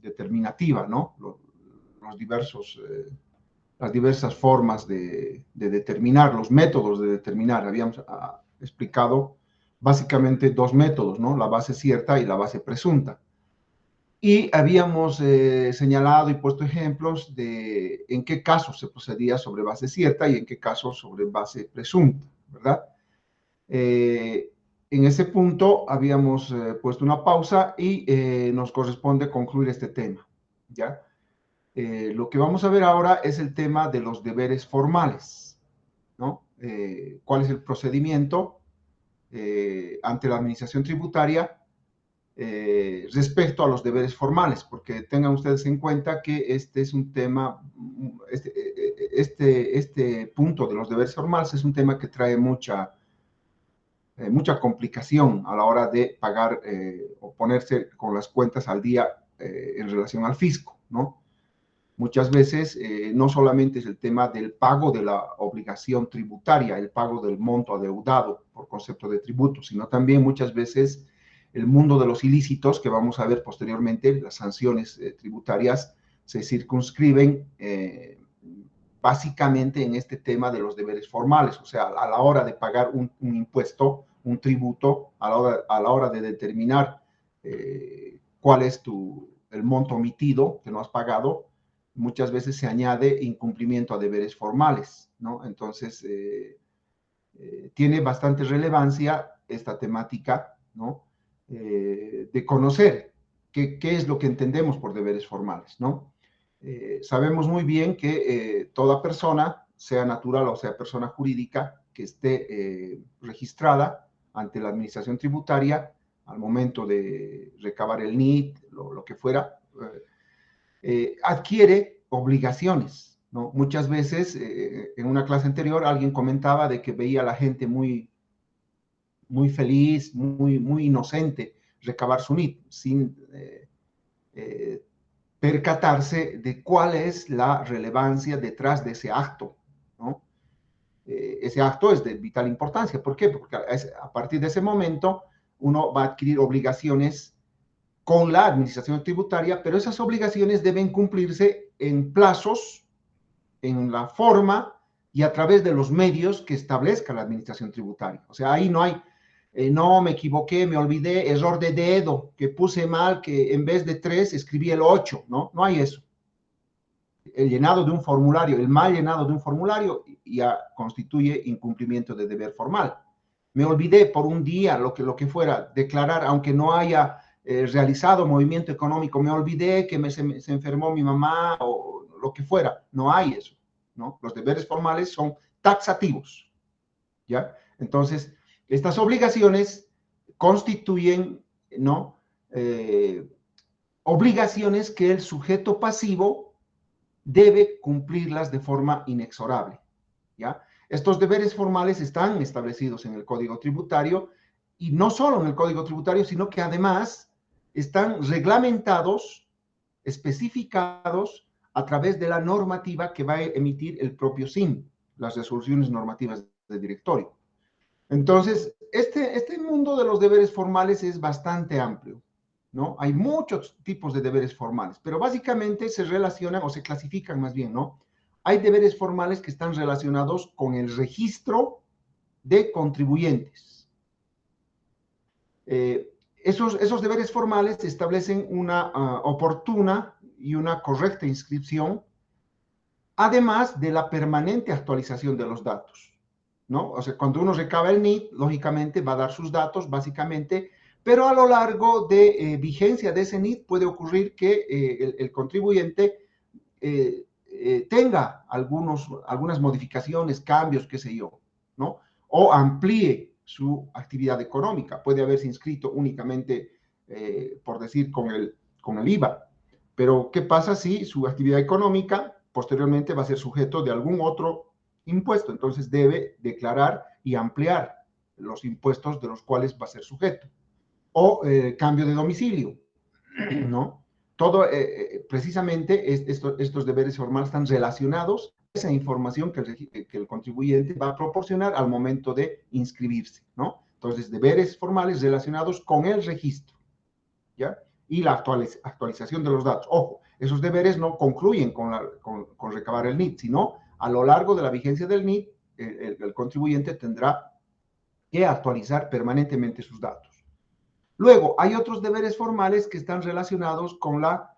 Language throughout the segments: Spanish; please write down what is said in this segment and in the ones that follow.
determinativa, ¿no? Las diversas formas de determinar, los métodos de determinar. Habíamos explicado básicamente dos métodos, ¿no? La base cierta y la base presunta. Y habíamos señalado y puesto ejemplos de en qué casos se procedía sobre base cierta y en qué casos sobre base presunta, ¿verdad? En ese punto habíamos puesto una pausa y nos corresponde concluir este tema, ¿ya? Lo que vamos a ver ahora es el tema de los deberes formales, ¿no? ¿Cuál es el procedimiento ante la administración tributaria respecto a los deberes formales? Porque tengan ustedes en cuenta que este es un tema, este punto de los deberes formales es un tema que trae mucha complicación a la hora de pagar o ponerse con las cuentas al día en relación al fisco, ¿no? Muchas veces no solamente es el tema del pago de la obligación tributaria, el pago del monto adeudado por concepto de tributo, sino también muchas veces el mundo de los ilícitos, que vamos a ver posteriormente, las sanciones tributarias se circunscriben básicamente en este tema de los deberes formales, o sea, a la hora de pagar un impuesto, un tributo, a la hora de determinar cuál es el monto omitido que no has pagado, muchas veces se añade incumplimiento a deberes formales, ¿no? Entonces, tiene bastante relevancia esta temática, ¿no? De conocer qué es lo que entendemos por deberes formales, ¿no? Sabemos muy bien que toda persona, sea natural o sea persona jurídica, que esté registrada ante la administración tributaria al momento de recabar el NIT, lo que fuera, adquiere obligaciones, ¿no? Muchas veces, en una clase anterior, alguien comentaba de que veía a la gente muy feliz, muy inocente, recabar su NIT, sin percatarse de cuál es la relevancia detrás de ese acto, ¿no? Ese acto es de vital importancia. ¿Por qué? Porque a partir de ese momento uno va a adquirir obligaciones con la administración tributaria, pero esas obligaciones deben cumplirse en plazos, en la forma y a través de los medios que establezca la administración tributaria. O sea, ahí no hay, no, me equivoqué, me olvidé, error de dedo, que puse mal, que en vez de 3 escribí el 8, ¿no? No hay eso. El llenado de un formulario, el mal llenado de un formulario ya constituye incumplimiento de deber formal. Me olvidé por un día, lo que fuera, declarar, aunque no haya realizado movimiento económico, me olvidé que se enfermó mi mamá o lo que fuera. No hay eso, ¿no? Los deberes formales son taxativos, ¿ya? Entonces, estas obligaciones constituyen, ¿no? Obligaciones que el sujeto pasivo debe cumplirlas de forma inexorable, ¿ya? Estos deberes formales están establecidos en el Código Tributario y no solo en el Código Tributario, sino que además están reglamentados, especificados a través de la normativa que va a emitir el propio SIN, las resoluciones normativas del directorio. Entonces, este mundo de los deberes formales es bastante amplio, ¿no? Hay muchos tipos de deberes formales, pero básicamente se relacionan o se clasifican más bien, ¿no? Hay deberes formales que están relacionados con el registro de contribuyentes. Esos deberes formales establecen una oportuna y una correcta inscripción, además de la permanente actualización de los datos, ¿no? O sea, cuando uno recaba el NIT, lógicamente va a dar sus datos, básicamente, pero a lo largo de vigencia de ese NIT puede ocurrir que el contribuyente tenga algunas modificaciones, cambios, qué sé yo, ¿no? O amplíe su actividad económica. Puede haberse inscrito únicamente, por decir, con el IVA. Pero, ¿qué pasa si su actividad económica posteriormente va a ser sujeto de algún otro impuesto? Entonces debe declarar y ampliar los impuestos de los cuales va a ser sujeto. O cambio de domicilio, ¿no? Todo, precisamente, estos deberes formales están relacionados a esa información que el contribuyente va a proporcionar al momento de inscribirse, ¿no? Entonces, deberes formales relacionados con el registro, ¿ya? y la actualización de los datos. Ojo, esos deberes no concluyen con recabar el NIT, sino a lo largo de la vigencia del NIT, el contribuyente tendrá que actualizar permanentemente sus datos. Luego, hay otros deberes formales que están relacionados con la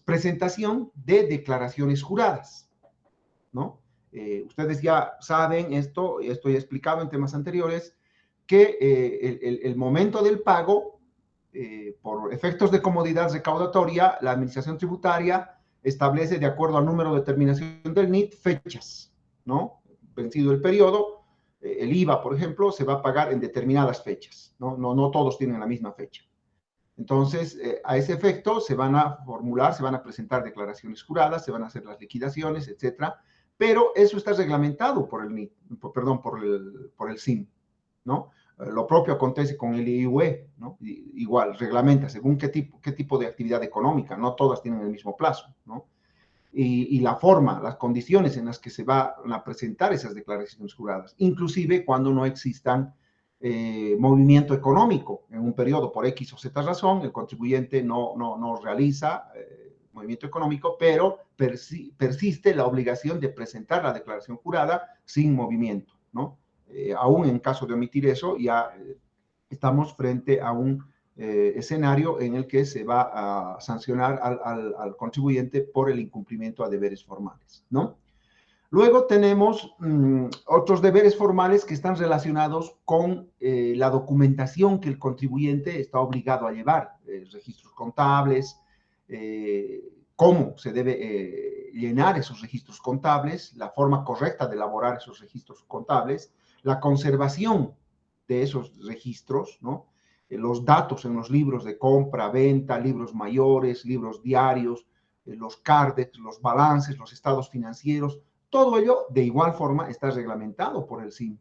presentación de declaraciones juradas, ¿no? Ustedes ya saben esto ya he explicado en temas anteriores, que el momento del pago, por efectos de comodidad recaudatoria, la administración tributaria establece, de acuerdo al número de terminación del NIT, fechas, ¿no? Vencido el periodo, el IVA, por ejemplo, se va a pagar en determinadas fechas, ¿no? No todos tienen la misma fecha. Entonces, a ese efecto se van a formular, se van a presentar declaraciones juradas, se van a hacer las liquidaciones, etcétera, pero eso está reglamentado por el NIT, perdón, por el SIM, ¿no? Lo propio acontece con el IUE, ¿no? Igual, reglamenta según qué tipo de actividad económica, no todas tienen el mismo plazo, ¿no? Y la forma, las condiciones en las que se van a presentar esas declaraciones juradas, inclusive cuando no existan movimiento económico en un periodo por X o Z razón, el contribuyente no realiza movimiento económico, pero persiste la obligación de presentar la declaración jurada sin movimiento, ¿no? Aún en caso de omitir eso, ya estamos frente a un escenario en el que se va a sancionar al contribuyente por el incumplimiento a deberes formales, ¿no? Luego tenemos otros deberes formales que están relacionados con la documentación que el contribuyente está obligado a llevar, registros contables, cómo se debe llenar esos registros contables, la forma correcta de elaborar esos registros contables, la conservación de esos registros, ¿no? Los datos en los libros de compra, venta, libros mayores, libros diarios, los CARDEX, los balances, los estados financieros, todo ello de igual forma está reglamentado por el SIM,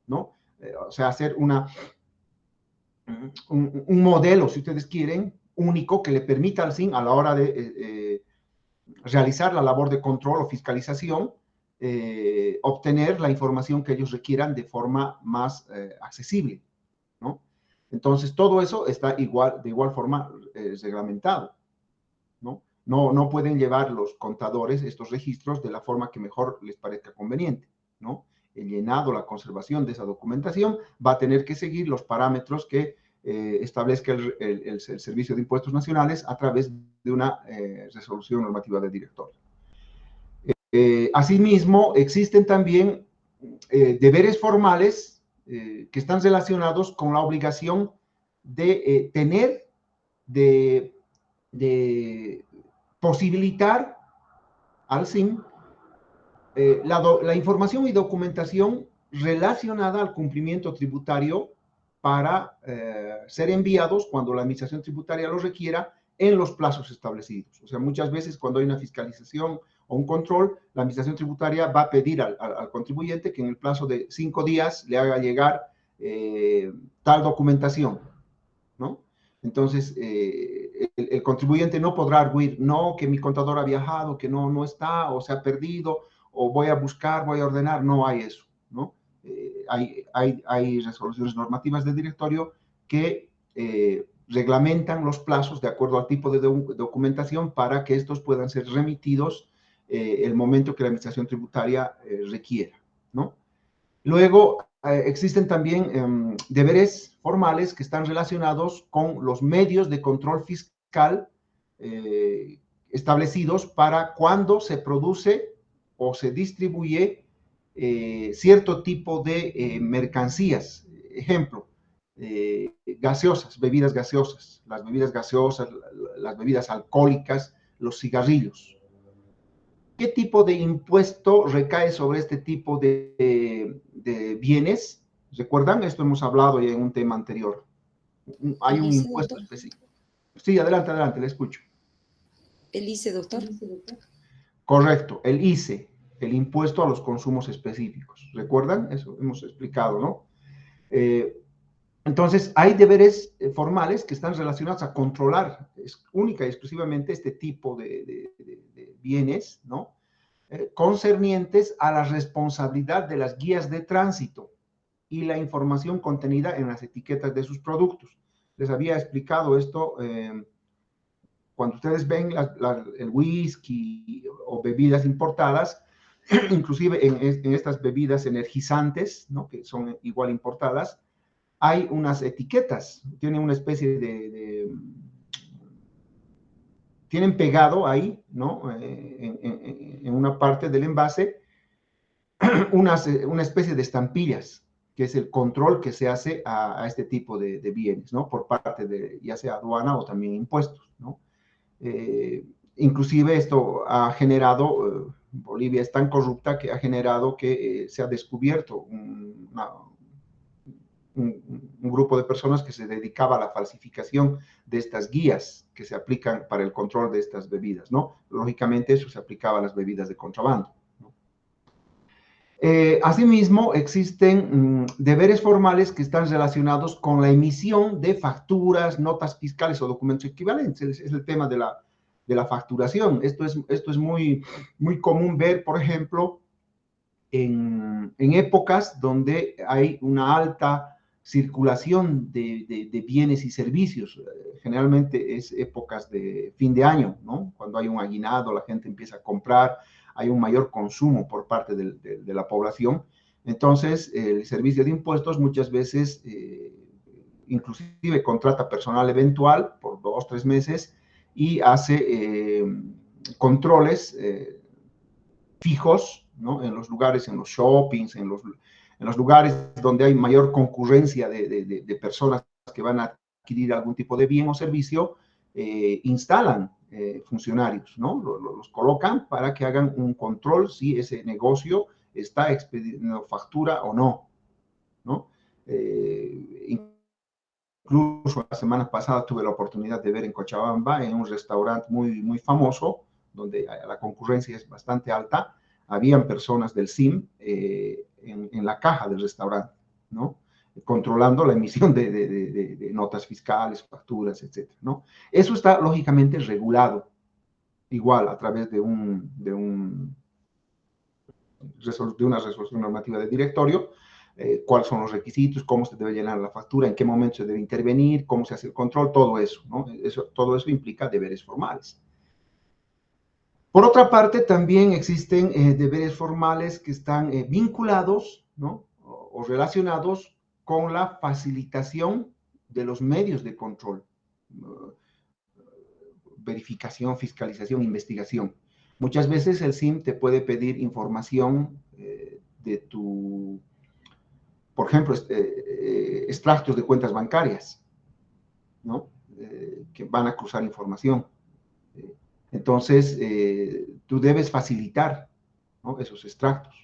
¿no? O sea, hacer un modelo, si ustedes quieren, único que le permita al SIM a la hora de realizar la labor de control o fiscalización, obtener la información que ellos requieran de forma más accesible, ¿no? Entonces, todo eso está de igual forma reglamentado, ¿no? No pueden llevar los contadores estos registros de la forma que mejor les parezca conveniente, ¿no? El llenado, la conservación de esa documentación va a tener que seguir los parámetros que establezca el Servicio de Impuestos Nacionales a través de una resolución normativa del directorio. Asimismo, existen también deberes formales que están relacionados con la obligación de tener, de posibilitar al SIM la información y documentación relacionada al cumplimiento tributario para ser enviados cuando la administración tributaria lo requiera en los plazos establecidos. O sea, muchas veces cuando hay una fiscalización o un control, la administración tributaria va a pedir al contribuyente que en el plazo de 5 días le haga llegar tal documentación, ¿no? Entonces, el contribuyente no podrá arguir, no, que mi contador ha viajado, que no está, o se ha perdido, o voy a buscar, voy a ordenar, no hay eso, ¿no? Hay resoluciones normativas del directorio que reglamentan los plazos de acuerdo al tipo de documentación para que estos puedan ser remitidos el momento que la administración tributaria requiera, ¿no? Luego, existen también deberes formales que están relacionados con los medios de control fiscal establecidos para cuando se produce o se distribuye cierto tipo de mercancías. Ejemplo, gaseosas, bebidas gaseosas, las bebidas alcohólicas, los cigarrillos. ¿Qué tipo de impuesto recae sobre este tipo de bienes? ¿Recuerdan? Esto hemos hablado ya en un tema anterior. Hay un impuesto específico. Sí, adelante, le escucho. ¿El ICE, doctor? Correcto, el ICE, el impuesto a los consumos específicos. ¿Recuerdan? Eso hemos explicado, ¿no? Entonces, hay deberes formales que están relacionados a controlar única y exclusivamente este tipo de bienes, ¿no? Concernientes a la responsabilidad de las guías de tránsito y la información contenida en las etiquetas de sus productos. les había explicado esto, cuando ustedes ven el whisky o bebidas importadas, inclusive en estas bebidas energizantes, ¿no? Que son igual importadas, hay unas etiquetas, tienen una especie tienen pegado ahí, ¿no? En una parte del envase, una especie de estampillas, que es el control que se hace a este tipo de bienes, ¿no? Por parte de ya sea aduana o también impuestos, ¿no? Inclusive esto ha generado, Bolivia es tan corrupta que ha generado que se ha descubierto un grupo de personas que se dedicaba a la falsificación de estas guías que se aplican para el control de estas bebidas, ¿no? Lógicamente eso se aplicaba a las bebidas de contrabando, ¿no? Asimismo, existen deberes formales que están relacionados con la emisión de facturas, notas fiscales o documentos equivalentes. Es el tema de la facturación. Esto es muy, muy común ver, por ejemplo, en épocas donde hay una alta circulación de bienes y servicios. Generalmente es épocas de fin de año, ¿no? Cuando hay un aguinaldo, la gente empieza a comprar, hay un mayor consumo por parte de la población. Entonces, el servicio de impuestos muchas veces, inclusive contrata personal eventual por 2 o 3 meses y hace controles fijos, ¿no? En los lugares, en los shoppings, en los lugares donde hay mayor concurrencia de personas que van a adquirir algún tipo de bien o servicio, instalan funcionarios, ¿no? Los colocan para que hagan un control si ese negocio está expediendo factura o no, ¿no? Incluso la semana pasada tuve la oportunidad de ver en Cochabamba, en un restaurante muy, muy famoso, donde la concurrencia es bastante alta, habían personas del SIM en la caja del restaurante, ¿no? Controlando la emisión de notas fiscales, facturas, etcétera, ¿no? Eso está lógicamente regulado, igual a través de una resolución normativa del directorio, cuáles son los requisitos, cómo se debe llenar la factura, en qué momento se debe intervenir, cómo se hace el control, todo eso, ¿no? Todo eso implica deberes formales. Por otra parte, también existen deberes formales que están vinculados, ¿no? o relacionados con la facilitación de los medios de control, verificación, fiscalización, investigación. Muchas veces el SIM te puede pedir información de tu, por ejemplo, extractos de cuentas bancarias, ¿no? Que van a cruzar información. Entonces, tú debes facilitar, ¿no? Esos extractos.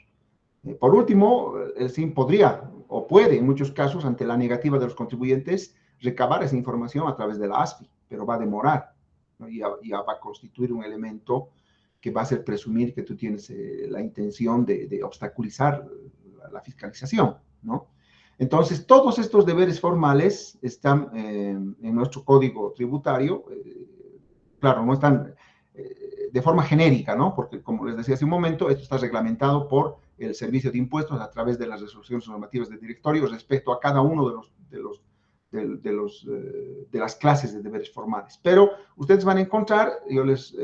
Por último, el SIM podría o puede, en muchos casos, ante la negativa de los contribuyentes, recabar esa información a través de la ASFI, pero va a demorar, ¿no? Y ya va a constituir un elemento que va a hacer presumir que tú tienes la intención de obstaculizar la fiscalización, ¿no? Entonces, todos estos deberes formales están en nuestro código tributario. Claro, no están de forma genérica, ¿no? Porque, como les decía hace un momento, esto está reglamentado por el Servicio de Impuestos a través de las resoluciones normativas del directorio respecto a cada uno de las clases de deberes formales. Pero ustedes van a encontrar, yo les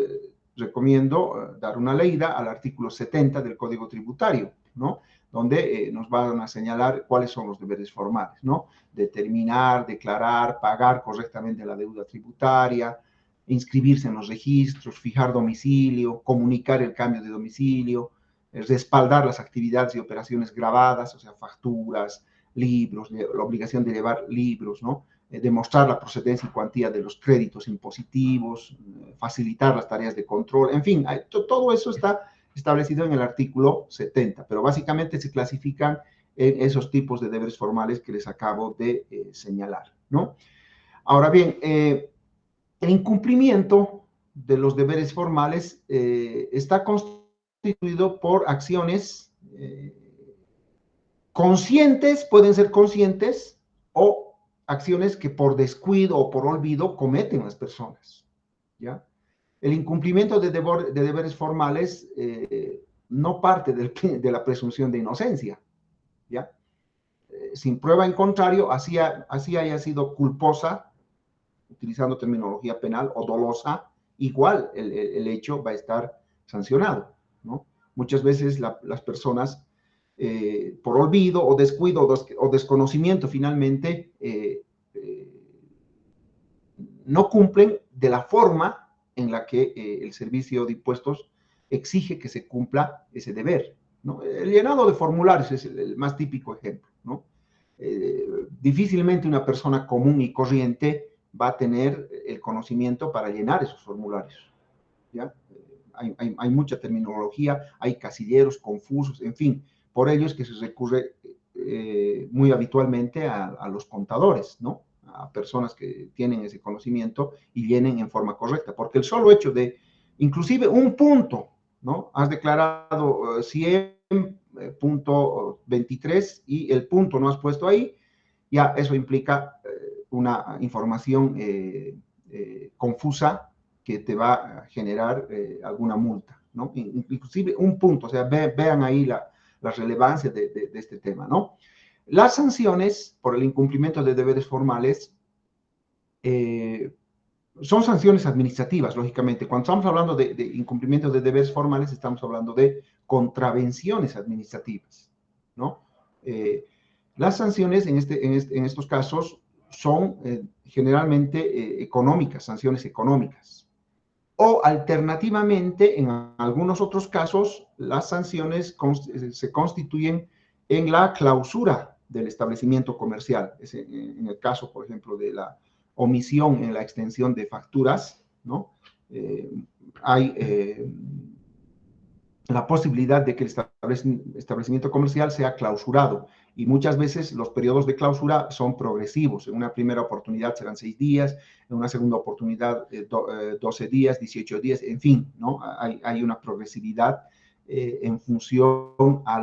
recomiendo dar una leída al artículo 70 del Código Tributario, ¿no? Donde nos van a señalar cuáles son los deberes formales, ¿no? Determinar, declarar, pagar correctamente la deuda tributaria, inscribirse en los registros, fijar domicilio, comunicar el cambio de domicilio, respaldar las actividades y operaciones grabadas, o sea, facturas, libros, la obligación de llevar libros, ¿no? Demostrar la procedencia y cuantía de los créditos impositivos, facilitar las tareas de control, en fin, todo eso está establecido en el artículo 70, pero básicamente se clasifican en esos tipos de deberes formales que les acabo de señalar, ¿no? Ahora bien, el incumplimiento de los deberes formales está constituido por acciones conscientes, pueden ser conscientes, o acciones que por descuido o por olvido cometen las personas, ¿ya? El incumplimiento de deberes formales no parte de la presunción de inocencia, ¿ya? Sin prueba en contrario, así haya sido culposa utilizando terminología penal, o dolosa, igual el hecho va a estar sancionado, ¿no? Muchas veces las personas, por olvido o descuido o desconocimiento, finalmente, no cumplen de la forma en la que el servicio de impuestos exige que se cumpla ese deber, ¿no? El llenado de formularios es el más típico ejemplo, ¿no? Difícilmente una persona común y corriente va a tener el conocimiento para llenar esos formularios, ¿ya? Hay mucha terminología, hay casilleros confusos, en fin, por ello es que se recurre muy habitualmente a los contadores, ¿no? A personas que tienen ese conocimiento y llenen en forma correcta, porque el solo hecho de, inclusive un punto, ¿no? Has declarado 100.23 y el punto no has puesto ahí, ya eso implica una información confusa que te va a generar alguna multa, ¿no? Inclusive un punto, o sea, vean ahí la relevancia de este tema, ¿no? Las sanciones por el incumplimiento de deberes formales son sanciones administrativas, lógicamente. Cuando estamos hablando de incumplimiento de deberes formales, estamos hablando de contravenciones administrativas, ¿no? Las sanciones en estos casos son generalmente económicas, sanciones económicas. O alternativamente, en algunos otros casos, las sanciones se constituyen en la clausura del establecimiento comercial. En el caso, por ejemplo, de la omisión en la extensión de facturas, ¿no? Hay la posibilidad de que el establecimiento comercial sea clausurado. Y muchas veces los periodos de clausura son progresivos. En una primera oportunidad serán 6 días, en una segunda oportunidad 12 días, 18 días, en fin, ¿no? Hay una progresividad en función a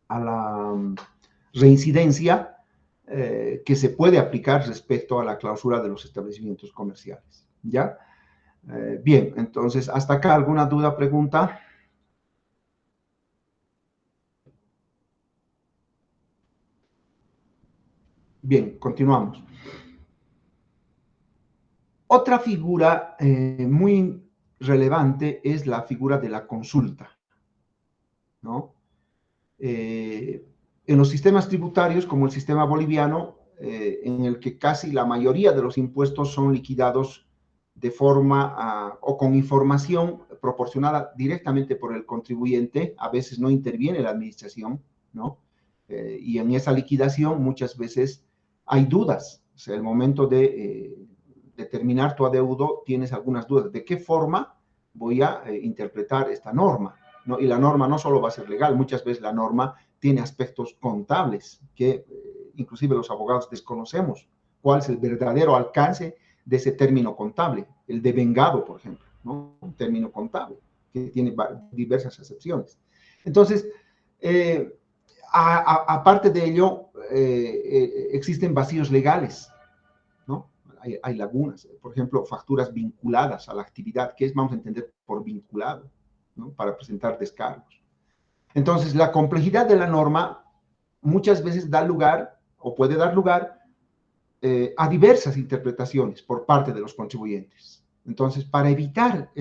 la reincidencia que se puede aplicar respecto a la clausura de los establecimientos comerciales, ¿ya? Bien, entonces, hasta acá, ¿alguna duda, pregunta? Bien, continuamos. Otra figura muy relevante es la figura de la consulta, ¿no? En los sistemas tributarios, como el sistema boliviano, en el que casi la mayoría de los impuestos son liquidados de forma o con información proporcionada directamente por el contribuyente, a veces no interviene la administración, ¿no? Y en esa liquidación muchas veces hay dudas. O sea, el momento de determinar tu adeudo tienes algunas dudas. ¿De qué forma voy a interpretar esta norma? ¿No? Y la norma no solo va a ser legal, muchas veces la norma tiene aspectos contables que inclusive los abogados desconocemos. ¿Cuál es el verdadero alcance de ese término contable? El devengado, por ejemplo, ¿no? Un término contable que tiene diversas acepciones. Entonces, aparte de ello, existen vacíos legales, ¿no? Hay lagunas, por ejemplo, facturas vinculadas a la actividad. ¿Qué vamos a entender por vinculado? ¿No? Para presentar descargos. Entonces, la complejidad de la norma muchas veces da lugar o puede dar lugar a diversas interpretaciones por parte de los contribuyentes. Entonces, para evitar,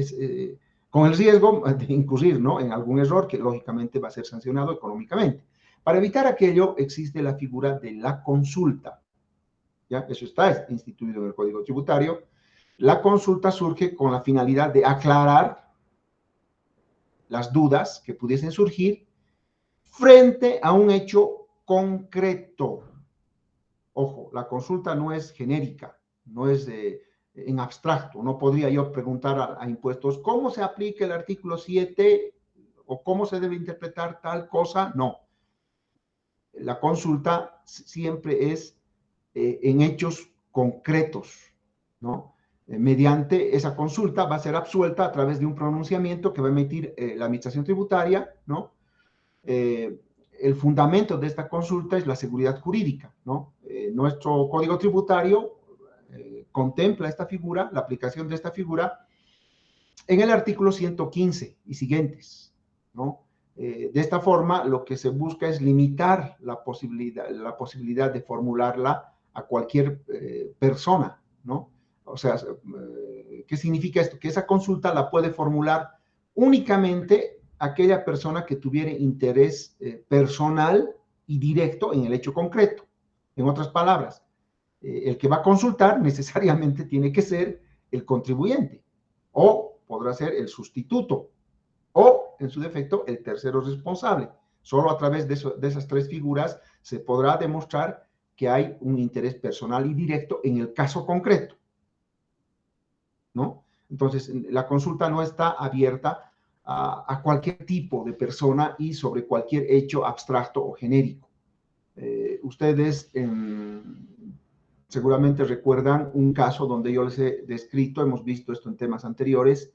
con el riesgo de incurrir, ¿no?, en algún error que lógicamente va a ser sancionado económicamente, para evitar aquello existe la figura de la consulta. ¿Ya? Eso está instituido en el Código Tributario. La consulta surge con la finalidad de aclarar las dudas que pudiesen surgir frente a un hecho concreto. Ojo, la consulta no es genérica, no es en abstracto. No podría yo preguntar a impuestos cómo se aplica el artículo 7 o cómo se debe interpretar tal cosa. No. La consulta siempre es en hechos concretos, ¿no? Mediante esa consulta va a ser absuelta a través de un pronunciamiento que va a emitir la Administración Tributaria, ¿no? El fundamento de esta consulta es la seguridad jurídica, ¿no? Nuestro Código Tributario contempla esta figura, la aplicación de esta figura, en el artículo 115 y siguientes, ¿no? De esta forma, lo que se busca es limitar la posibilidad de formularla a cualquier persona, ¿no? O sea, ¿qué significa esto? Que esa consulta la puede formular únicamente aquella persona que tuviera interés personal y directo en el hecho concreto. En otras palabras, el que va a consultar necesariamente tiene que ser el contribuyente, o podrá ser el sustituto, o en su defecto el tercero responsable. Solo a través de esas tres figuras se podrá demostrar que hay un interés personal y directo en el caso concreto, ¿no? Entonces, la consulta no está abierta a cualquier tipo de persona y sobre cualquier hecho abstracto o genérico. Ustedes seguramente recuerdan un caso donde yo les he descrito, hemos visto esto en temas anteriores,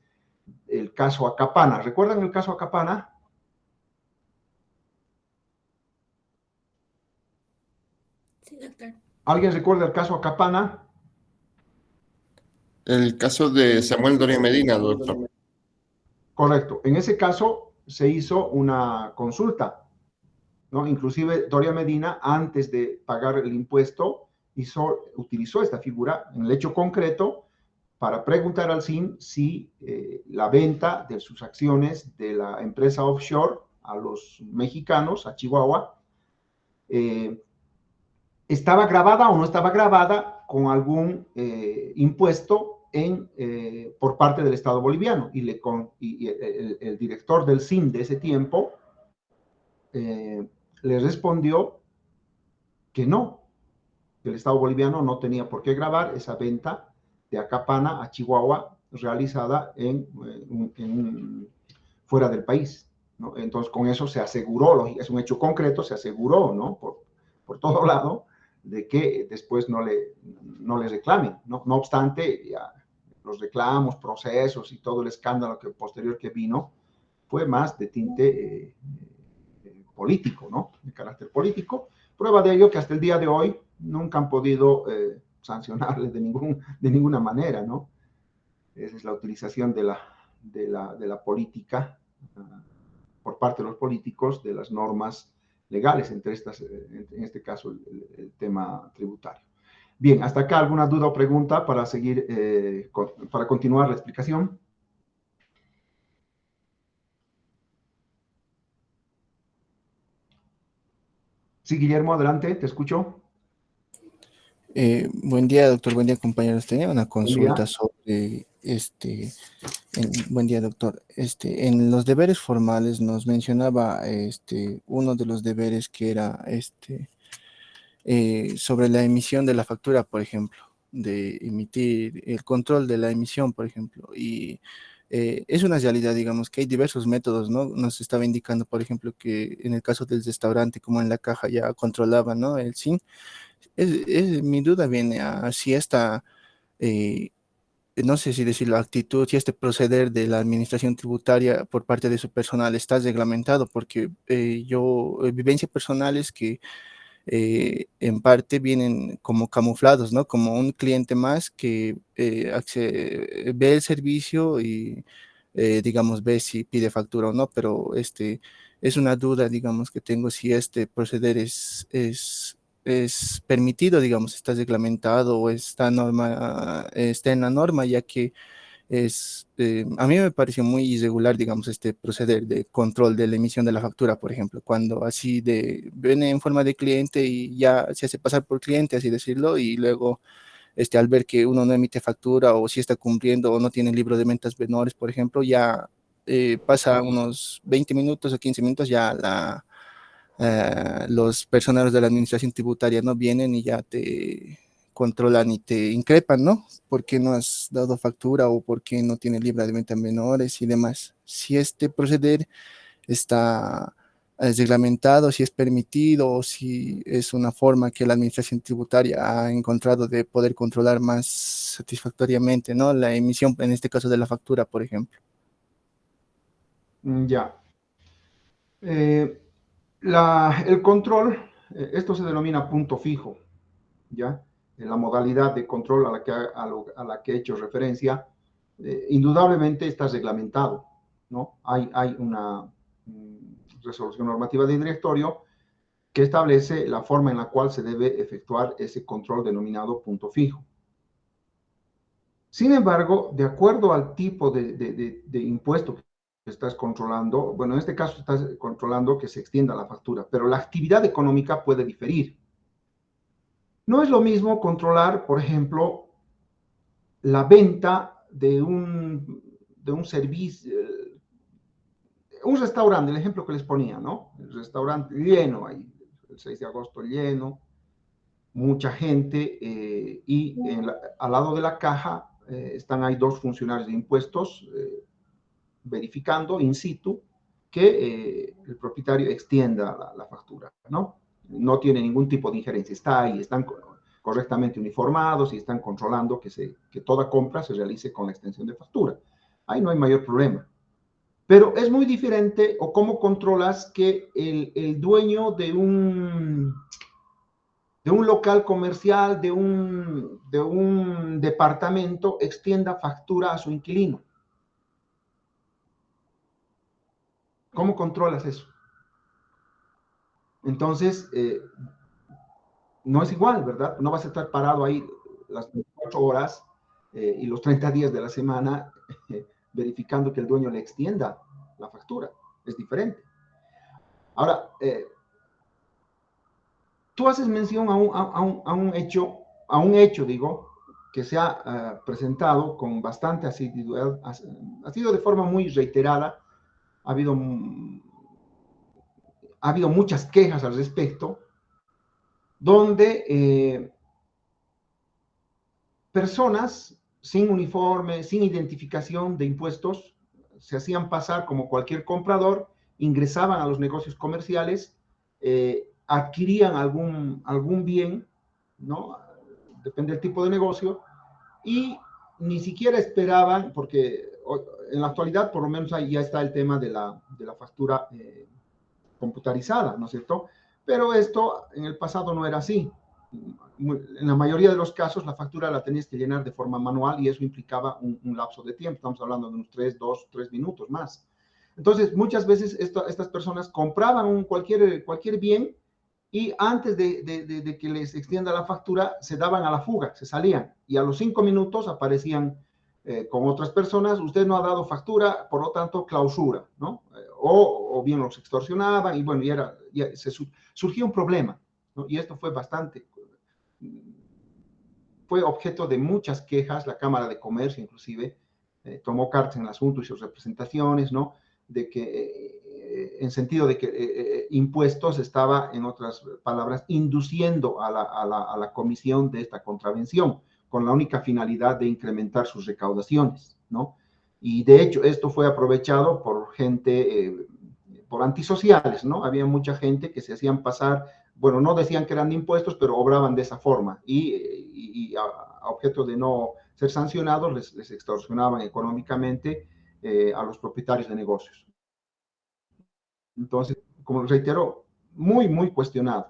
el caso Acapana. ¿Recuerdan el caso Acapana? Sí, doctor. ¿Alguien recuerda el caso Acapana? El caso de Samuel Doria Medina, doctor. Correcto. En ese caso se hizo una consulta, ¿no? Inclusive Doria Medina, antes de pagar el impuesto, utilizó esta figura en el hecho concreto para preguntar al SIN si la venta de sus acciones de la empresa offshore a los mexicanos, a Chihuahua, estaba grabada o no estaba grabada con algún impuesto por parte del Estado boliviano. Y el director del SIN de ese tiempo le respondió que no, que el Estado boliviano no tenía por qué grabar esa venta de Acapana a Chihuahua realizada fuera del país, ¿no? Entonces, con eso se aseguró, es un hecho concreto, se aseguró, ¿no? Por todo lado, de que después no le reclamen, ¿no? No obstante, ya los reclamos, procesos y todo el escándalo posterior que vino fue más de tinte político, ¿no? De carácter político. Prueba de ello que hasta el día de hoy nunca han podido sancionarle de ninguna manera, ¿no? Esa es la utilización de la política por parte de los políticos de las normas legales, en este caso el tema tributario. Bien, hasta acá alguna duda o pregunta para seguir, para continuar la explicación. Sí, Guillermo, adelante, te escucho. Buen día, doctor. Buen día, compañeros. Tenía una Buen consulta día. sobre buen día, doctor. En los deberes formales nos mencionaba uno de los deberes que era sobre la emisión de la factura, por ejemplo, de emitir el control de la emisión, por ejemplo. Y es una realidad, digamos, que hay diversos métodos, ¿no? Nos estaba indicando, por ejemplo, que en el caso del restaurante, como en la caja ya controlaba, ¿no? El SIN. Mi duda viene a si eh, no sé si decirlo, actitud, si este proceder de la administración tributaria por parte de su personal está reglamentado, porque vivencia personal es que en parte vienen como camuflados, ¿no? Como un cliente más que ve el servicio y, digamos, ve si pide factura o no, pero es una duda, digamos, que tengo si este proceder es permitido, digamos, está reglamentado o está en la norma, ya que a mí me pareció muy irregular, digamos, este proceder de control de la emisión de la factura, por ejemplo, cuando viene en forma de cliente y ya se hace pasar por cliente, así decirlo, y luego al ver que uno no emite factura o si está cumpliendo o no tiene libro de ventas menores, por ejemplo, ya pasa unos 20 minutos o 15 minutos, ya los personeros de la administración tributaria no vienen y ya te controlan y te increpan, ¿no? ¿Por qué no has dado factura o por qué no tienes libra de venta menores y demás? Si este proceder está reglamentado, si es permitido o si es una forma que la administración tributaria ha encontrado de poder controlar más satisfactoriamente, ¿no? La emisión, en este caso, de la factura, por ejemplo. Ya. El control, esto se denomina punto fijo, ¿ya? La modalidad de control a la que he hecho referencia, indudablemente está reglamentado, ¿no? Hay una resolución normativa de directorio que establece la forma en la cual se debe efectuar ese control denominado punto fijo. Sin embargo, de acuerdo al tipo de impuesto que estás controlando, bueno, en este caso estás controlando que se extienda la factura, pero la actividad económica puede diferir. No es lo mismo controlar, por ejemplo, la venta de un servicio, un restaurante, el ejemplo que les ponía, ¿no? El restaurante lleno ahí, el 6 de agosto lleno, mucha gente, y al lado de la caja están ahí dos funcionarios de impuestos verificando in situ que el propietario extienda la factura, ¿no? No tiene ningún tipo de injerencia, está ahí, están correctamente uniformados y están controlando que toda compra se realice con la extensión de factura. Ahí no hay mayor problema. Pero es muy diferente, o cómo controlas que el dueño de un local comercial, de un departamento, extienda factura a su inquilino. ¿Cómo controlas eso? Entonces, no es igual, ¿verdad? No vas a estar parado ahí las 24 horas y los 30 días de la semana verificando que el dueño le extienda la factura. Es diferente. Ahora, tú haces mención a un hecho, digo, que se ha presentado con bastante asiduidad, ha sido de forma muy reiterada, ha habido muchas quejas al respecto, donde personas sin uniforme, sin identificación de impuestos, se hacían pasar como cualquier comprador, ingresaban a los negocios comerciales, adquirían algún bien, ¿no? Depende del tipo de negocio, y ni siquiera esperaban, porque en la actualidad por lo menos ahí ya está el tema de la factura computarizada, ¿no es cierto? Pero esto en el pasado no era así. En la mayoría de los casos la factura la tenías que llenar de forma manual y eso implicaba un lapso de tiempo. Estamos hablando de unos 3 minutos más. Entonces, muchas veces estas personas compraban cualquier bien y antes de que les extienda la factura, se daban a la fuga, se salían y a los 5 minutos aparecían con otras personas, usted no ha dado factura, por lo tanto, clausura, ¿no? O bien los extorsionaban y bueno, surgió un problema, ¿no? Y esto fue objeto de muchas quejas, la Cámara de Comercio inclusive tomó cartas en el asunto y sus representaciones, ¿no? De que, en sentido de que impuestos estaba, en otras palabras, induciendo a la comisión de esta contravención, con la única finalidad de incrementar sus recaudaciones, ¿no? Y de hecho esto fue aprovechado por gente, por antisociales, ¿no? Había mucha gente que se hacían pasar, bueno, no decían que eran de impuestos, pero obraban de esa forma y a objeto de no ser sancionados, les extorsionaban económicamente a los propietarios de negocios. Entonces, como reitero, muy, muy cuestionado.